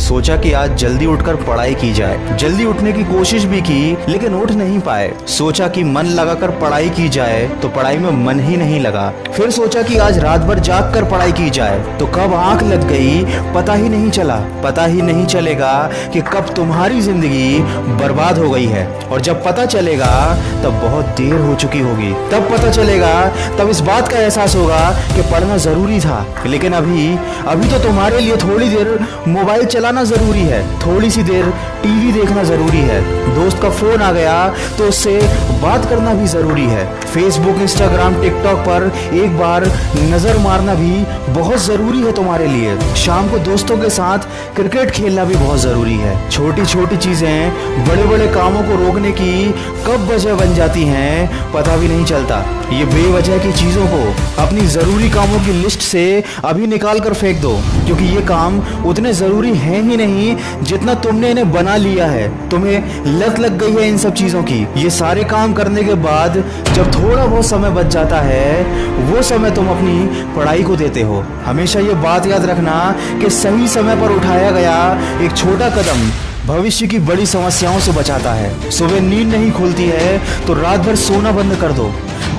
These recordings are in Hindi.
सोचा कि आज जल्दी उठकर पढ़ाई की जाए। जल्दी उठने की कोशिश भी की लेकिन उठ नहीं पाए। सोचा कि मन लगाकर पढ़ाई की जाए तो पढ़ाई में मन ही नहीं लगा। फिर सोचा कि आज रात भर जाग कर पढ़ाई की जाए तो कब आंख लग गई पता ही नहीं चला। पता ही नहीं चलेगा कि कब तुम्हारी जिंदगी बर्बाद हो गई है, और जब पता चलेगा तब बहुत देर हो चुकी होगी। तब पता चलेगा, तब इस बात का एहसास होगा कि पढ़ना जरूरी था। लेकिन अभी तो तुम्हारे लिए थोड़ी देर मोबाइल चलाना जरूरी है, थोड़ी सी देर टीवी देखना जरूरी है, दोस्त का फोन आ गया तो उससे बात करना भी जरूरी है, फेसबुक इंस्टाग्राम टिकटॉक पर एक बार नजर मारना भी बहुत जरूरी है तुम्हारे लिए। शाम को दोस्तों के साथ क्रिकेट खेलना भी बहुत जरूरी है। छोटी छोटी चीजें बड़े बड़े कामों को रोकने की कब वजह बन जाती हैं पता भी नहीं चलता। ये बेवजह की चीजों को अपनी जरूरी कामों की लिस्ट से अभी निकाल कर फेंक दो, क्योंकि ये काम उतने जरूरी हैं ही नहीं जितना तुमने इन्हें बना लिया है। तुम्हें लत लग गई है इन सब चीजों की। ये सारे काम करने के बाद जब थोड़ा बहुत समय बच जाता है वो समय तुम अपनी पढ़ाई को देते हो। हमेशा ये बात याद रखना कि सही समय पर उठाया गया एक छोटा कदम भविष्य की बड़ी समस्याओं से बचाता है। सुबह नींद नहीं खुलती है तो रात भर सोना बंद कर दो।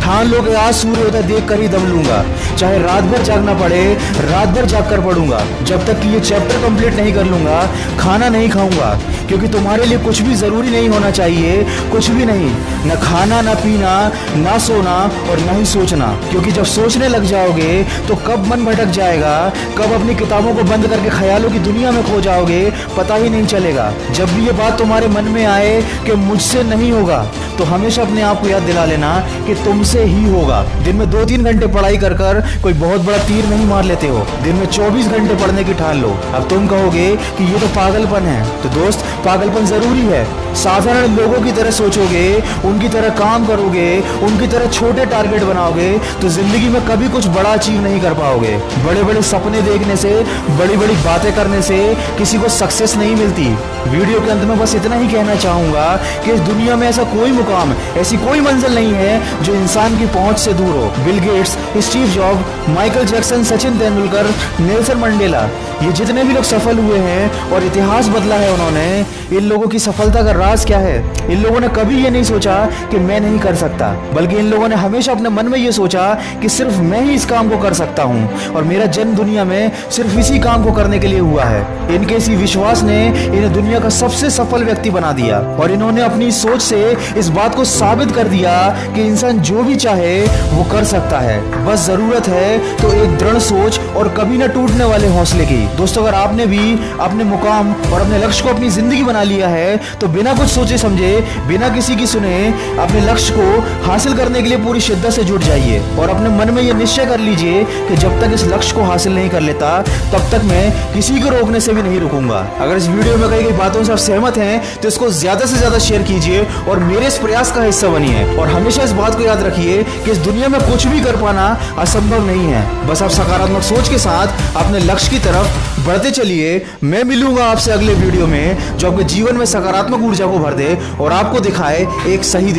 ठान लो कि आज सूर्योदय देख कर ही दम लूंगा, चाहे रात भर जागना पड़े रात भर जाग कर पढ़ूंगा। जब तक कि ये चैप्टर कंप्लीट नहीं कर लूंगा खाना नहीं खाऊंगा, क्योंकि तुम्हारे लिए कुछ भी जरूरी नहीं होना चाहिए, कुछ भी नहीं, न खाना न पीना ना सोना और न ही सोचना। क्योंकि जब सोचने लग जाओगे तो कब मन भटक जाएगा, कब अपनी किताबों को बंद करके ख्यालों की दुनिया में खो जाओगे पता ही नहीं चलेगा। जब भी ये बात तुम्हारे मन में आए कि मुझसे नहीं होगा तो हमेशा अपने आप को याद दिला लेना कि तुमसे ही होगा। दिन में 2-3 घंटे पढ़ाई कर कोई बहुत बड़ा तीर नहीं मार लेते हो। दिन में 24 घंटे पढ़ने की ठान लो। अब तुम कहोगे कि ये तो पागलपन है, तो दोस्त पागलपन जरूरी है। साधारण लोगों की तरह सोचोगे, उनकी तरह काम करोगे, उनकी तरह छोटे टारगेट बनाओगे तो जिंदगी में कभी कुछ बड़ा अचीव नहीं कर पाओगे। बड़े बड़े सपने देखने से, बड़ी बड़ी बातें करने से किसी को सक्सेस नहीं मिलती। वीडियो के अंत में बस इतना ही कहना चाहूंगा कि इस दुनिया में ऐसा कोई मुकाम, ऐसी कोई मंजिल नहीं है जो इंसान की पहुंच से दूर हो। Bill Gates, Steve job, Michael Jackson, Sachin Tendulkar, Nelson Mandela, ये जितने भी लोग सफल हुए हैं और इतिहास बदला है उन्होंने, इन लोगों की सफलता का राज क्या है? इन लोगों ने कभी ये नहीं सोचा कि मैं नहीं कर सकता, बल्कि इन लोगों ने हमेशा अपने मन में ये सोचा कि सिर्फ मैं ही इस काम को कर सकता हूँ और मेरा जन्म दुनिया में सिर्फ इसी काम को करने के लिए हुआ है। इनके इसी विश्वास ने इन्हें दुनिया का सबसे सफल व्यक्ति बना दिया और इन्होंने अपनी सोच से इस बात को साबित कर दिया कि इंसान जो भी चाहे वो कर सकता है। बस जरूरत है तो एक दृढ़ सोच और कभी न टूटने वाले हौसले की। दोस्तों, अगर आपने भी अपने मुकाम और अपने लक्ष्य को अपनी जिंदगी बना लिया है तो बिना कुछ सोचे समझे, बिना किसी की सुने अपने लक्ष्य को हासिल करने के लिए पूरी शिद्दत से जुट जाइए और अपने मन में ये निश्चय कर लीजिए कि जब तक इस लक्ष्य को हासिल नहीं कर लेता तब तक मैं किसी को रोकने से भी नहीं रुकूंगा। अगर इस वीडियो में कही गई बातों से आप सहमत हैं तो इसको ज्यादा से ज्यादा शेयर कीजिए और मेरे इस प्रयास का हिस्सा बनिए। और हमेशा इस बात को याद रखिए कि इस दुनिया में कुछ भी कर पाना असंभव नहीं है। बस आप सकारात्मक सोच के साथ अपने लक्ष्य की तरफ बढ़ते चलिए। मैं मिलूंगा आपसे अगले वीडियो में जो आपके जीवन में सकारात्मक ऊर्जा को भर दे और आपको दिखाए एक सही दिशा।